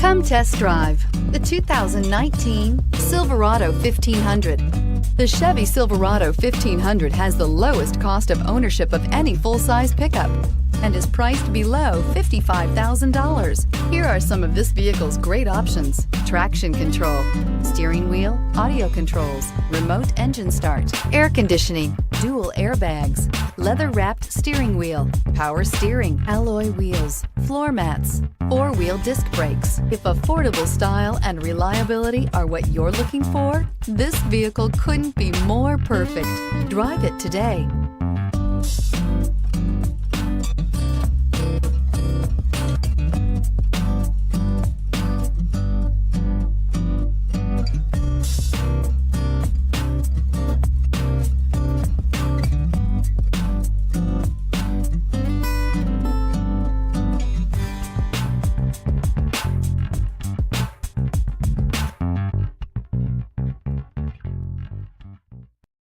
Come test drive the 2019 Silverado 1500. The Chevy Silverado 1500 has the lowest cost of ownership of any full-size pickup and is priced below $55,000. Here are some of this vehicle's great options: traction control, steering wheel audio controls, remote engine start, air conditioning, dual airbags, leather-wrapped steering wheel, power steering, alloy wheels, floor mats, four-wheel disc brakes. If affordable style and reliability are what you're looking for, this vehicle couldn't be more perfect. Drive it today.